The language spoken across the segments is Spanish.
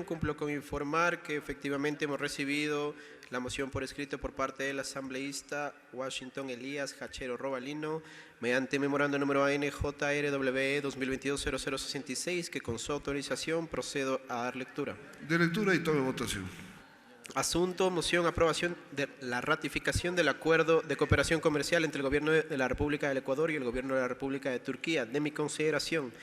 Cumplo con informar que efectivamente hemos recibido la moción por escrito por parte del asambleísta Washington Elías Hachero Robalino mediante memorando número ANJRWE 2022-0066 que con su autorización procedo a dar lectura. De lectura y tome votación. Asunto, moción, aprobación de la ratificación del acuerdo de cooperación comercial entre el Gobierno de la República del Ecuador y el Gobierno de la República de Turquía. De mi consideración,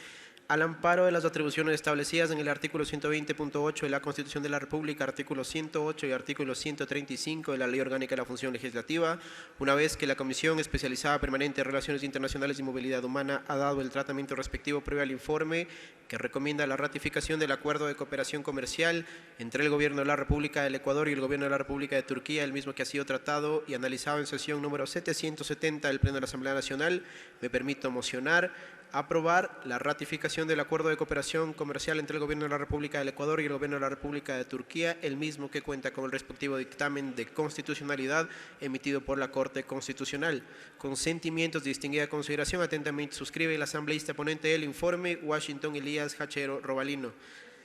al amparo de las atribuciones establecidas en el artículo 120.8 de la Constitución de la República, artículo 108 y artículo 135 de la Ley Orgánica de la Función Legislativa, una vez que la Comisión Especializada Permanente de Relaciones Internacionales y Movilidad Humana ha dado el tratamiento respectivo previo al informe que recomienda la ratificación del Acuerdo de Cooperación Comercial entre el Gobierno de la República del Ecuador y el Gobierno de la República de Turquía, el mismo que ha sido tratado y analizado en sesión número 770 del Pleno de la Asamblea Nacional, me permito mocionar aprobar la ratificación del Acuerdo de Cooperación Comercial entre el Gobierno de la República del Ecuador y el Gobierno de la República de Turquía, el mismo que cuenta con el respectivo dictamen de constitucionalidad emitido por la Corte Constitucional. Con sentimientos de distinguida consideración, atentamente suscribe el asambleísta ponente del informe, Washington Elías Hachero Robalino.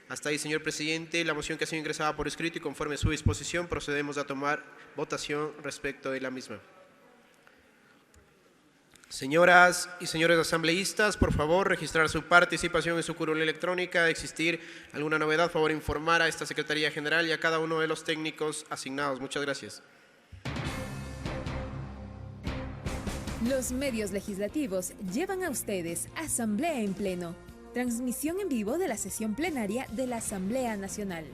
Hasta ahí, señor presidente, la moción que ha sido ingresada por escrito y conforme a su disposición, procedemos a tomar votación respecto de la misma. Señoras y señores asambleístas, por favor, registrar su participación en su curul electrónica. De existir alguna novedad, favor informar a esta Secretaría General y a cada uno de los técnicos asignados. Muchas gracias. Los medios legislativos llevan a ustedes Asamblea en Pleno, transmisión en vivo de la sesión plenaria de la Asamblea Nacional.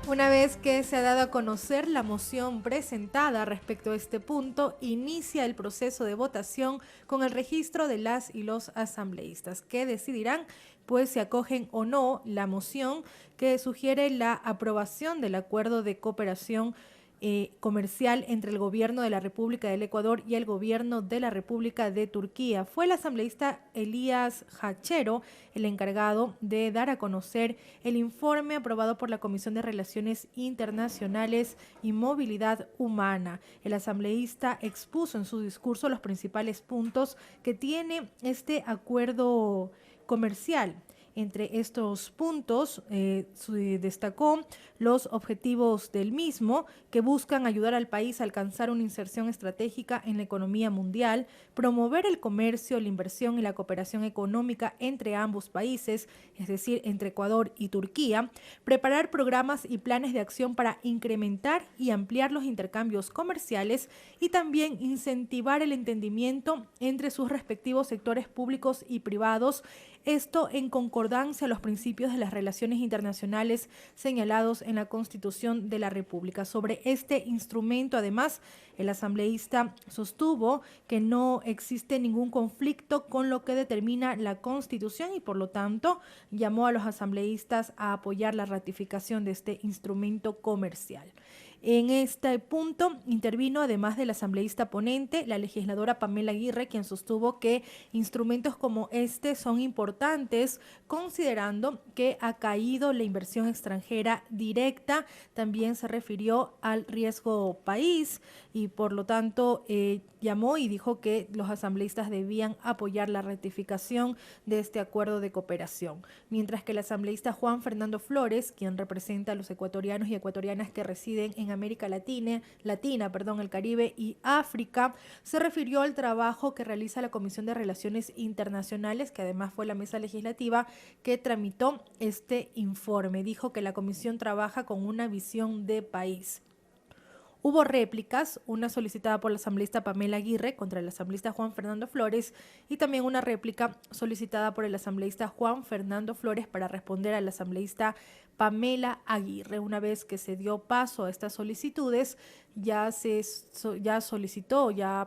Una vez que se ha dado a conocer la moción presentada respecto a este punto, inicia el proceso de votación con el registro de las y los asambleístas, que decidirán pues si acogen o no la moción que sugiere la aprobación del acuerdo de cooperación comercial entre el Gobierno de la República del Ecuador y el Gobierno de la República de Turquía. Fue el asambleísta Elías Hachero el encargado de dar a conocer el informe aprobado por la Comisión de Relaciones Internacionales y Movilidad Humana. El asambleísta expuso en su discurso los principales puntos que tiene este acuerdo comercial. Entre estos puntos destacó los objetivos del mismo, que buscan ayudar al país a alcanzar una inserción estratégica en la economía mundial, promover el comercio, la inversión y la cooperación económica entre ambos países, es decir, entre Ecuador y Turquía, preparar programas y planes de acción para incrementar y ampliar los intercambios comerciales y también incentivar el entendimiento entre sus respectivos sectores públicos y privados, esto en concordancia a los principios de las relaciones internacionales señalados en la Constitución de la República. Sobre este instrumento, además, el asambleísta sostuvo que no existe ningún conflicto con lo que determina la Constitución y, por lo tanto, llamó a los asambleístas a apoyar la ratificación de este instrumento comercial. En este punto intervino, además del asambleísta ponente, la legisladora Pamela Aguirre, quien sostuvo que instrumentos como este son importantes, considerando que ha caído la inversión extranjera directa. También se refirió al riesgo país y, por lo tanto, llamó y dijo que los asambleístas debían apoyar la ratificación de este acuerdo de cooperación. Mientras que el asambleísta Juan Fernando Flores, quien representa a los ecuatorianos y ecuatorianas que residen en América Latina, el Caribe y África, se refirió al trabajo que realiza la Comisión de Relaciones Internacionales, que además fue la mesa legislativa que tramitó este informe. Dijo que la comisión trabaja con una visión de país. Hubo réplicas, una solicitada por la asambleísta Pamela Aguirre contra el asambleísta Juan Fernando Flores y también una réplica solicitada por el asambleísta Juan Fernando Flores para responder al asambleísta Pamela Aguirre. Una vez que se dio paso a estas solicitudes, ya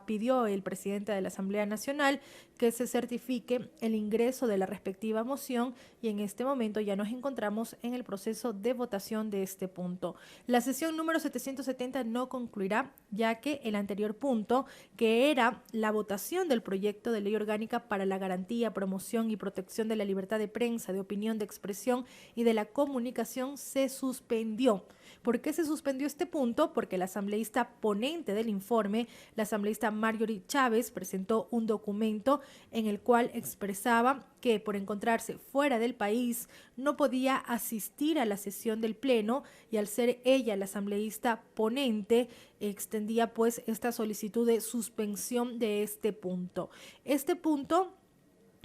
pidió el presidente de la Asamblea Nacional que se certifique el ingreso de la respectiva moción y en este momento ya nos encontramos en el proceso de votación de este punto. La sesión número 770 no concluirá, ya que el anterior punto, que era la votación del proyecto de ley orgánica para la garantía, promoción y protección de la libertad de prensa, de opinión, de expresión y de la comunicación, se suspendió. ¿Por qué se suspendió este punto? Porque la asambleísta ponente del informe, la asambleísta Marjorie Chávez, presentó un documento en el cual expresaba que por encontrarse fuera del país no podía asistir a la sesión del Pleno, y al ser ella la asambleísta ponente, extendía pues esta solicitud de suspensión de este punto. Este punto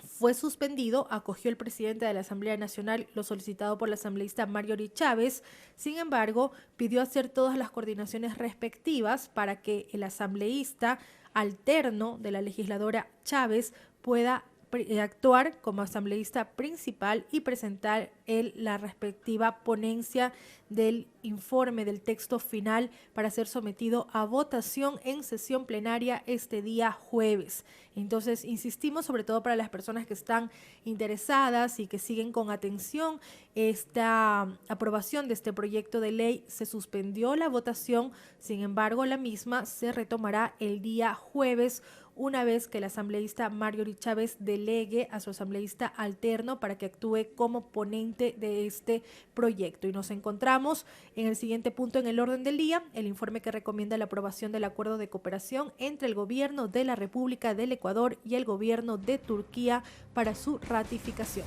fue suspendido, acogió el presidente de la Asamblea Nacional lo solicitado por la asambleísta Marjorie Chávez. Sin embargo, pidió hacer todas las coordinaciones respectivas para que el asambleísta alterno de la legisladora Chávez pueda actuar como asambleísta principal y presentar la respectiva ponencia del informe del texto final para ser sometido a votación en sesión plenaria este día jueves. Entonces, insistimos, sobre todo para las personas que están interesadas y que siguen con atención esta aprobación de este proyecto de ley. Se suspendió la votación, sin embargo, la misma se retomará el día jueves, una vez que la asambleísta Marjorie Chávez delegue a su asambleísta alterno para que actúe como ponente de este proyecto. Y nos encontramos en el siguiente punto en el orden del día, el informe que recomienda la aprobación del acuerdo de cooperación entre el gobierno de la República del Ecuador y el gobierno de Turquía para su ratificación.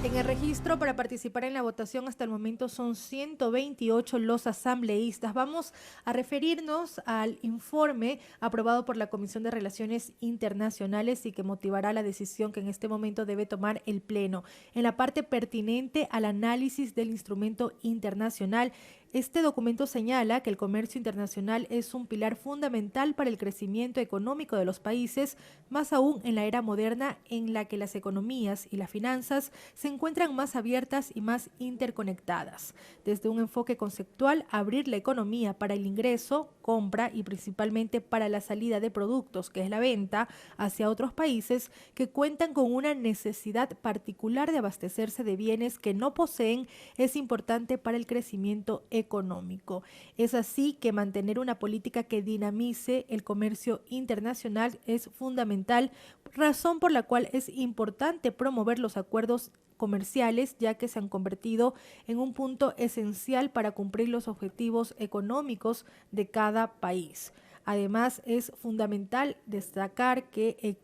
En el registro para participar en la votación hasta el momento son 128 los asambleístas. Vamos a referirnos al informe aprobado por la Comisión de Relaciones Internacionales y que motivará la decisión que en este momento debe tomar el Pleno. En la parte pertinente al análisis del instrumento internacional, este documento señala que el comercio internacional es un pilar fundamental para el crecimiento económico de los países, más aún en la era moderna en la que las economías y las finanzas se encuentran más abiertas y más interconectadas. Desde un enfoque conceptual, abrir la economía para el ingreso, compra y principalmente para la salida de productos, que es la venta, hacia otros países que cuentan con una necesidad particular de abastecerse de bienes que no poseen, es importante para el crecimiento económico. Es así que mantener una política que dinamice el comercio internacional es fundamental, razón por la cual es importante promover los acuerdos comerciales, ya que se han convertido en un punto esencial para cumplir los objetivos económicos de cada país. Además, es fundamental destacar que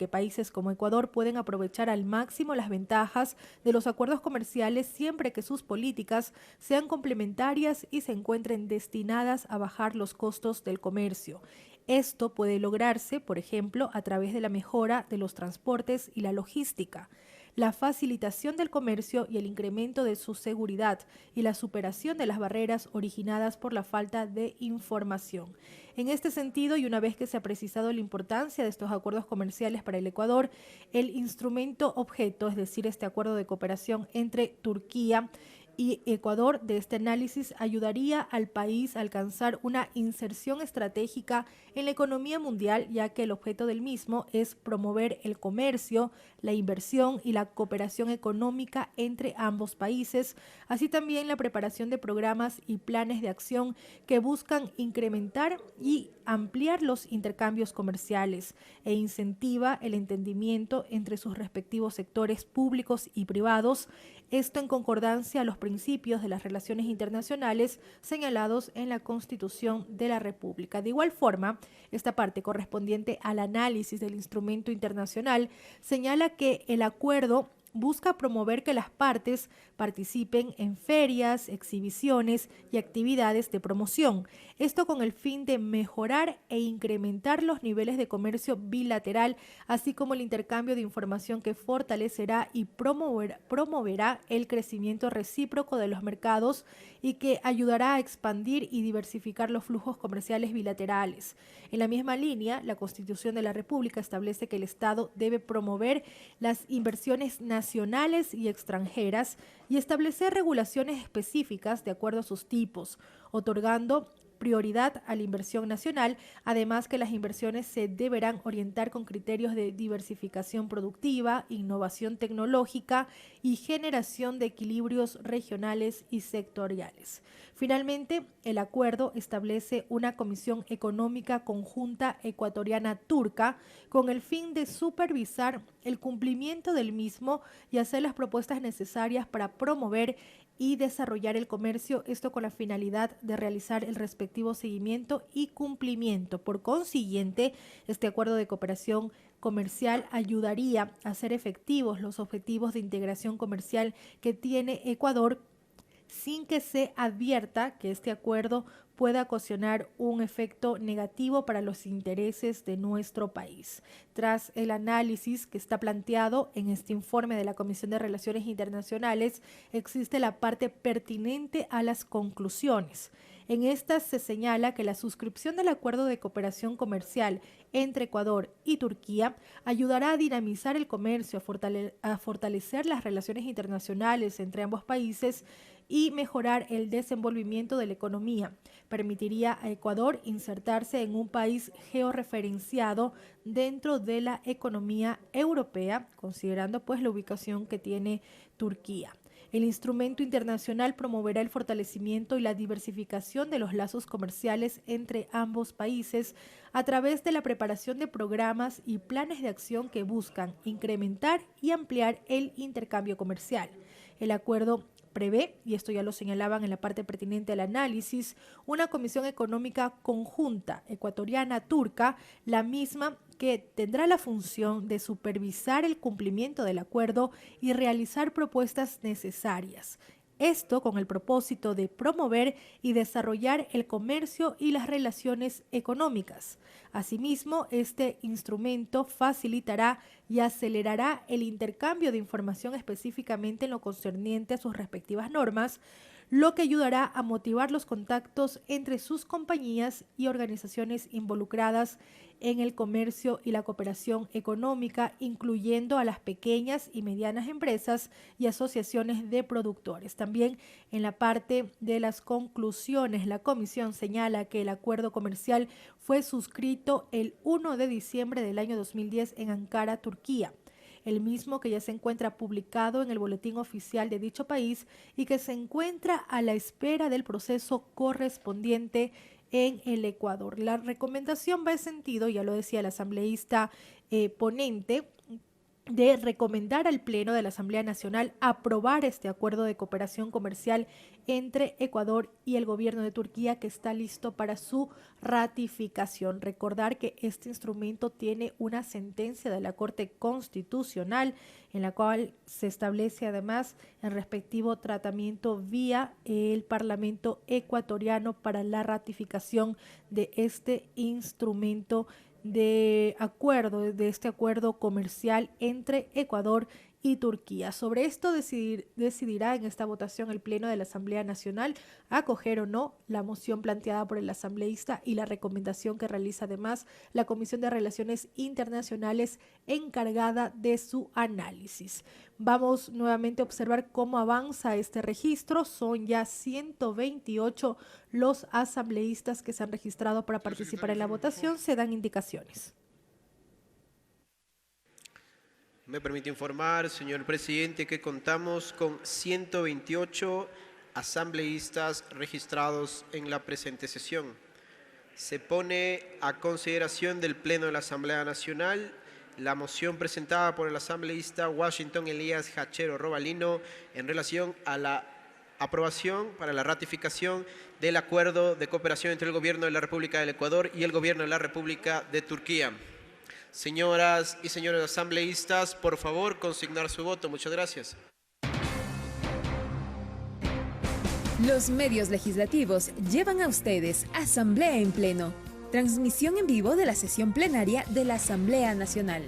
países como Ecuador pueden aprovechar al máximo las ventajas de los acuerdos comerciales siempre que sus políticas sean complementarias y se encuentren destinadas a bajar los costos del comercio. Esto puede lograrse, por ejemplo, a través de la mejora de los transportes y la logística, la facilitación del comercio y el incremento de su seguridad y la superación de las barreras originadas por la falta de información. En este sentido, y una vez que se ha precisado la importancia de estos acuerdos comerciales para el Ecuador, el instrumento objeto, es decir, este acuerdo de cooperación entre Turquía y Ecuador, de este análisis ayudaría al país a alcanzar una inserción estratégica en la economía mundial, ya que el objeto del mismo es promover el comercio, la inversión y la cooperación económica entre ambos países, así también la preparación de programas y planes de acción que buscan incrementar y ampliar los intercambios comerciales e incentiva el entendimiento entre sus respectivos sectores públicos y privados, esto en concordancia a los principios de las relaciones internacionales señalados en la Constitución de la República. De igual forma, esta parte correspondiente al análisis del instrumento internacional señala que el acuerdo busca promover que las partes participen en ferias, exhibiciones y actividades de promoción. Esto con el fin de mejorar e incrementar los niveles de comercio bilateral, así como el intercambio de información que fortalecerá y promoverá el crecimiento recíproco de los mercados y que ayudará a expandir y diversificar los flujos comerciales bilaterales. En la misma línea, la Constitución de la República establece que el Estado debe promover las inversiones nacionales y extranjeras y establecer regulaciones específicas de acuerdo a sus tipos, otorgando prioridad a la inversión nacional, además que las inversiones se deberán orientar con criterios de diversificación productiva, innovación tecnológica y generación de equilibrios regionales y sectoriales. Finalmente, el acuerdo establece una Comisión Económica Conjunta Ecuatoriana-Turca con el fin de supervisar el cumplimiento del mismo y hacer las propuestas necesarias para promover y desarrollar el comercio, esto con la finalidad de realizar el respectivo seguimiento y cumplimiento. Por consiguiente, este acuerdo de cooperación comercial ayudaría a hacer efectivos los objetivos de integración comercial que tiene Ecuador, sin que se advierta que este acuerdo pueda ocasionar un efecto negativo para los intereses de nuestro país. Tras el análisis que está planteado en este informe de la Comisión de Relaciones Internacionales, existe la parte pertinente a las conclusiones. En estas se señala que la suscripción del Acuerdo de Cooperación Comercial entre Ecuador y Turquía ayudará a dinamizar el comercio, a fortalecer las relaciones internacionales entre ambos países y mejorar el desenvolvimiento de la economía. Permitiría a Ecuador insertarse en un país georreferenciado dentro de la economía europea, considerando pues la ubicación que tiene Turquía. El instrumento internacional promoverá el fortalecimiento y la diversificación de los lazos comerciales entre ambos países a través de la preparación de programas y planes de acción que buscan incrementar y ampliar el intercambio comercial. El acuerdo prevé, y esto ya lo señalaban en la parte pertinente al análisis, una comisión económica conjunta ecuatoriana-turca, la misma que tendrá la función de supervisar el cumplimiento del acuerdo y realizar propuestas necesarias. Esto con el propósito de promover y desarrollar el comercio y las relaciones económicas. Asimismo, este instrumento facilitará y acelerará el intercambio de información específicamente en lo concerniente a sus respectivas normas, lo que ayudará a motivar los contactos entre sus compañías y organizaciones involucradas en el comercio y la cooperación económica, incluyendo a las pequeñas y medianas empresas y asociaciones de productores. También en la parte de las conclusiones, la Comisión señala que el acuerdo comercial fue suscrito el 1 de diciembre del año 2010 en Ankara, Turquía. El mismo que ya se encuentra publicado en el boletín oficial de dicho país y que se encuentra a la espera del proceso correspondiente en el Ecuador. La recomendación va en sentido, ya lo decía el asambleísta ponente, de recomendar al Pleno de la Asamblea Nacional aprobar este acuerdo de cooperación comercial entre Ecuador y el gobierno de Turquía, que está listo para su ratificación. Recordar que este instrumento tiene una sentencia de la Corte Constitucional en la cual se establece además el respectivo tratamiento vía el Parlamento ecuatoriano para la ratificación de este instrumento de este acuerdo comercial entre Ecuador y Turquía. Sobre esto decidirá en esta votación el Pleno de la Asamblea Nacional acoger o no la moción planteada por el asambleísta y la recomendación que realiza además la Comisión de Relaciones Internacionales encargada de su análisis. Vamos nuevamente a observar cómo avanza este registro. Son ya 128 los asambleístas que se han registrado para participar en la votación. Se dan indicaciones. Me permite informar, señor presidente, que contamos con 128 asambleístas registrados en la presente sesión. Se pone a consideración del Pleno de la Asamblea Nacional la moción presentada por el asambleísta Washington Elías Hachero Robalino en relación a la aprobación para la ratificación del acuerdo de cooperación entre el Gobierno de la República del Ecuador y el Gobierno de la República de Turquía. Señoras y señores asambleístas, por favor, consignar su voto. Muchas gracias. Los medios legislativos llevan a ustedes Asamblea en Pleno. Transmisión en vivo de la sesión plenaria de la Asamblea Nacional.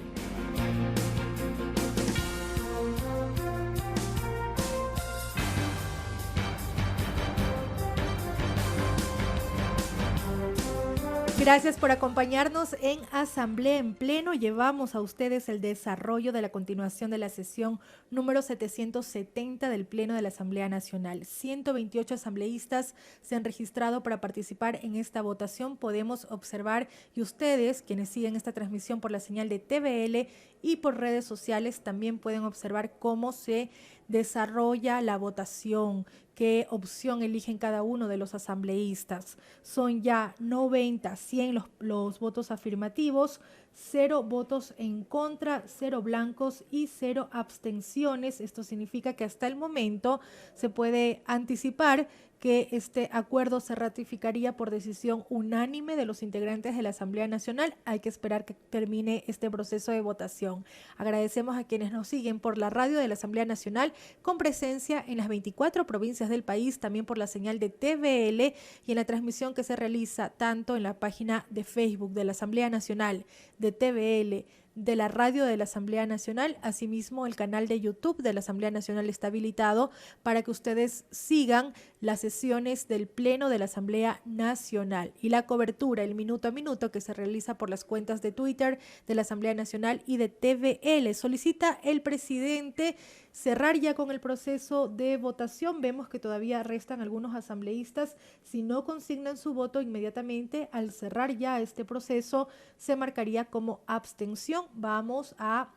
Gracias por acompañarnos en Asamblea en Pleno. Llevamos a ustedes el desarrollo de la continuación de la sesión número 770 del Pleno de la Asamblea Nacional. 128 asambleístas se han registrado para participar en esta votación. Podemos observar, y ustedes, quienes siguen esta transmisión por la señal de TVL y por redes sociales, también pueden observar cómo se desarrolla la votación, qué opción eligen cada uno de los asambleístas. Son ya 90, 100 los votos afirmativos, 0 votos en contra, 0 blancos y 0 abstenciones. Esto significa que hasta el momento se puede anticipar que este acuerdo se ratificaría por decisión unánime de los integrantes de la Asamblea Nacional. Hay que esperar que termine este proceso de votación. Agradecemos a quienes nos siguen por la radio de la Asamblea Nacional, con presencia en las 24 provincias del país, también por la señal de TVL y en la transmisión que se realiza tanto en la página de Facebook de la Asamblea Nacional, de TVL, de la radio de la Asamblea Nacional. Asimismo, el canal de YouTube de la Asamblea Nacional está habilitado para que ustedes sigan las sesiones del Pleno de la Asamblea Nacional y la cobertura, el minuto a minuto, que se realiza por las cuentas de Twitter de la Asamblea Nacional y de TVL. Solicita el presidente cerrar ya con el proceso de votación. Vemos que todavía restan algunos asambleístas. Si no consignan su voto inmediatamente, al cerrar ya este proceso, se marcaría como abstención. Vamos a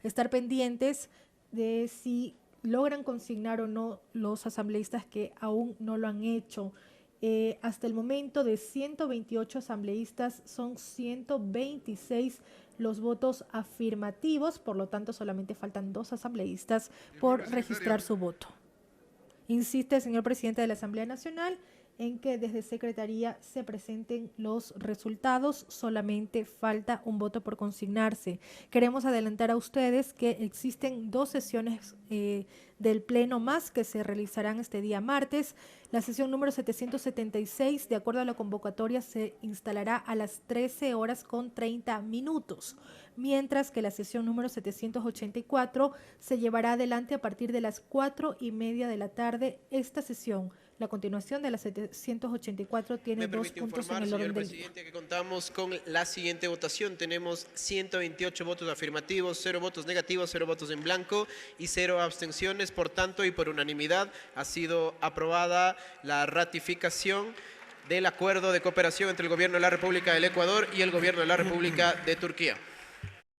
estar pendientes de si logran consignar o no los asambleístas que aún no lo han hecho. Hasta el momento, de 128 asambleístas, son 126 los votos afirmativos, por lo tanto solamente faltan 2 asambleístas por registrar su voto. Insiste el señor presidente de la Asamblea Nacional en que desde Secretaría se presenten los resultados. Solamente falta un voto por consignarse. Queremos adelantar a ustedes que existen 2 sesiones del Pleno más que se realizarán este día martes. La sesión número 776, de acuerdo a la convocatoria, se instalará a las 13 horas con 30 minutos, mientras que la sesión número 784 se llevará adelante a partir de las 4:30 de la tarde. Esta sesión, la continuación de la 784, tiene 2 puntos en el orden del día. Señor presidente, que contamos con la siguiente votación. Tenemos 128 votos afirmativos, 0 votos negativos, 0 votos en blanco y 0 abstenciones. Por tanto, y por unanimidad, ha sido aprobada la ratificación del acuerdo de cooperación entre el Gobierno de la República del Ecuador y el Gobierno de la República de Turquía.